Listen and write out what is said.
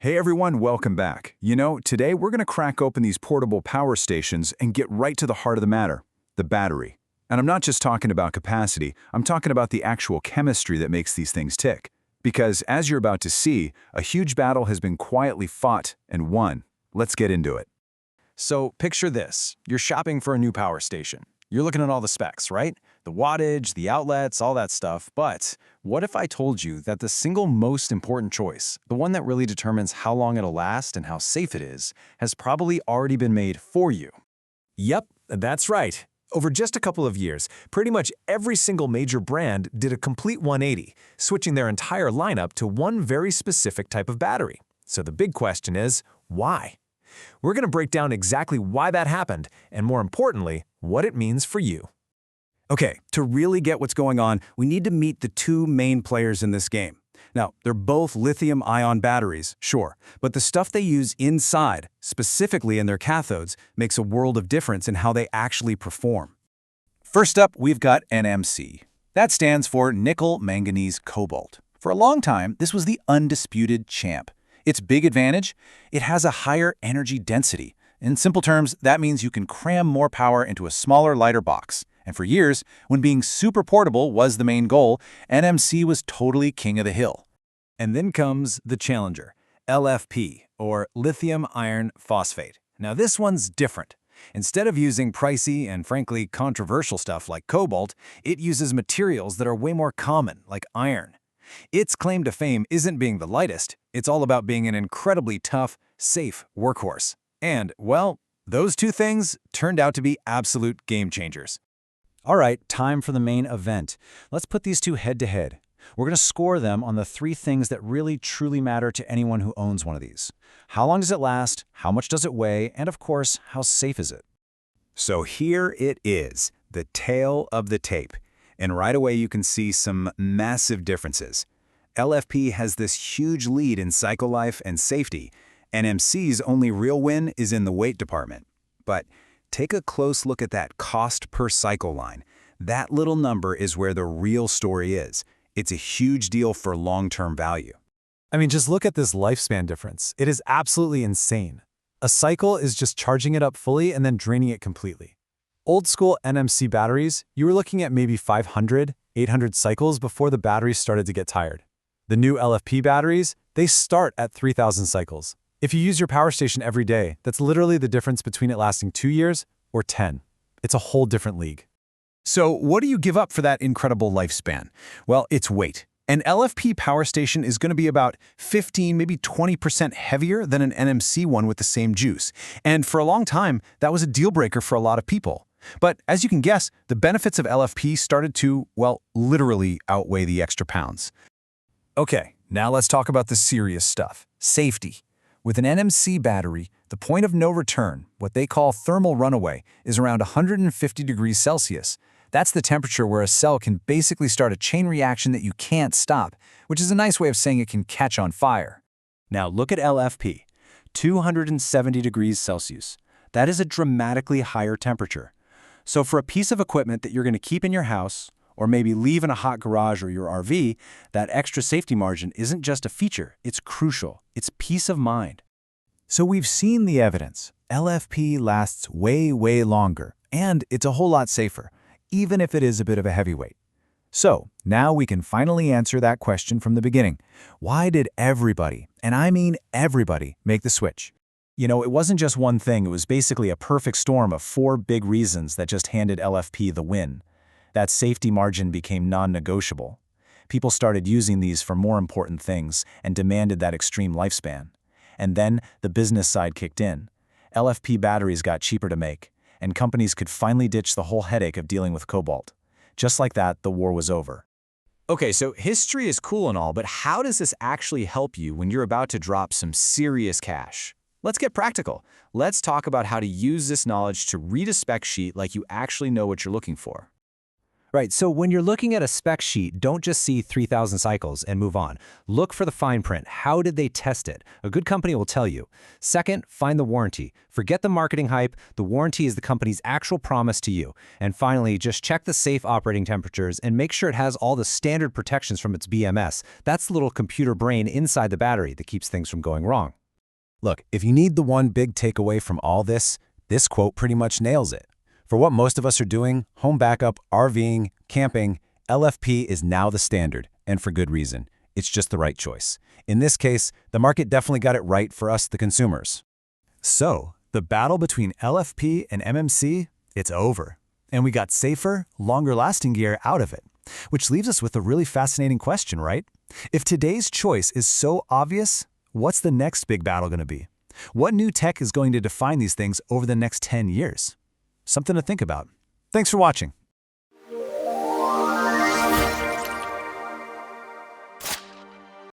Hey everyone, welcome back. Today we're going to crack open these portable power stations and get right to the heart of the matter, the battery. And I'm not just talking about capacity, I'm talking about the actual chemistry that makes these things tick. Because as you're about to see, a huge battle has been quietly fought and won. Let's get into it. So picture this. You're shopping for a new power station. You're looking at all the specs, right? The wattage, the outlets, all that stuff. But what if I told you that the single most important choice, the one that really determines how long it'll last and how safe it is, has probably already been made for you? Yep, that's right. Over just a couple of years, pretty much every single major brand did a complete 180, switching their entire lineup to one very specific type of battery. So the big question is, why? We're going to break down exactly why that happened, and more importantly, what it means for you. Okay, to really get what's going on, we need to meet the two main players in this game. Now, they're both lithium-ion batteries, sure, but the stuff they use inside, specifically in their cathodes, makes a world of difference in how they actually perform. First up, we've got NMC. That stands for nickel, manganese, cobalt. For a long time, this was the undisputed champ. Its big advantage? It has a higher energy density. In simple terms, that means you can cram more power into a smaller, lighter box. And for years, when being super portable was the main goal, NMC was totally king of the hill. And then comes the challenger, LFP, or lithium iron phosphate. Now this one's different. Instead of using pricey and frankly controversial stuff like cobalt, it uses materials that are way more common, like iron. Its claim to fame isn't being the lightest, it's all about being an incredibly tough, safe workhorse. And, well, those two things turned out to be absolute game changers. All right, time for the main event. Let's put these two head-to-head. We're going to score them on the three things that really truly matter to anyone who owns one of these. How long does it last? How much does it weigh? And of course, how safe is it? So here it is, the tail of the tape. And right away you can see some massive differences. LFP has this huge lead in cycle life and safety. NMC's only real win is in the weight department. But take a close look at that cost per cycle line. That little number is where the real story is. It's a huge deal for long-term value. I mean, just look at this lifespan difference. It is absolutely insane. A cycle is just charging it up fully and then draining it completely. Old-school NMC batteries, you were looking at maybe 500, 800 cycles before the batteries started to get tired. The new LFP batteries, they start at 3,000 cycles. If you use your power station every day, that's literally the difference between it lasting 2 years or 10. It's a whole different league. So what do you give up for that incredible lifespan? Well, it's weight. An LFP power station is going to be about 15, maybe 20% heavier than an NMC one with the same juice. And for a long time, that was a deal breaker for a lot of people. But as you can guess, the benefits of LFP started to, well, literally outweigh the extra pounds. Okay, now let's talk about the serious stuff, safety. With an NMC battery, the point of no return, what they call thermal runaway, is around 150 degrees Celsius. That's the temperature where a cell can basically start a chain reaction that you can't stop, which is a nice way of saying it can catch on fire. Now look at LFP, 270 degrees Celsius. That is a dramatically higher temperature. So for a piece of equipment that you're going to keep in your house, or maybe leave in a hot garage or your RV, that extra safety margin isn't just a feature, it's crucial. It's peace of mind. So we've seen the evidence. LFP lasts way, way longer, and it's a whole lot safer, even if it is a bit of a heavyweight. So now we can finally answer that question from the beginning. Why did everybody, and I mean everybody, make the switch? You know, it wasn't just one thing, it was basically a perfect storm of 4 big reasons that just handed LFP the win. That safety margin became non-negotiable. People started using these for more important things and demanded that extreme lifespan. And then the business side kicked in. LFP batteries got cheaper to make, and companies could finally ditch the whole headache of dealing with cobalt. Just like that, the war was over. Okay, so history is cool and all, but how does this actually help you when you're about to drop some serious cash? Let's get practical. Let's talk about how to use this knowledge to read a spec sheet like you actually know what you're looking for. Right, so when you're looking at a spec sheet, don't just see 3,000 cycles and move on. Look for the fine print. How did they test it? A good company will tell you. Second, find the warranty. Forget the marketing hype. The warranty is the company's actual promise to you. And finally, just check the safe operating temperatures and make sure it has all the standard protections from its BMS. That's the little computer brain inside the battery that keeps things from going wrong. Look, if you need the one big takeaway from all this quote pretty much nails it. For what most of us are doing, home backup, RVing, camping, LFP is now the standard, and for good reason. It's just the right choice. In this case, the market definitely got it right for us, the consumers. So, the battle between LFP and MMC, it's over. And we got safer, longer-lasting gear out of it. Which leaves us with a really fascinating question, right? If today's choice is so obvious, what's the next big battle going to be? What new tech is going to define these things over the next 10 years? Something to think about. Thanks for watching.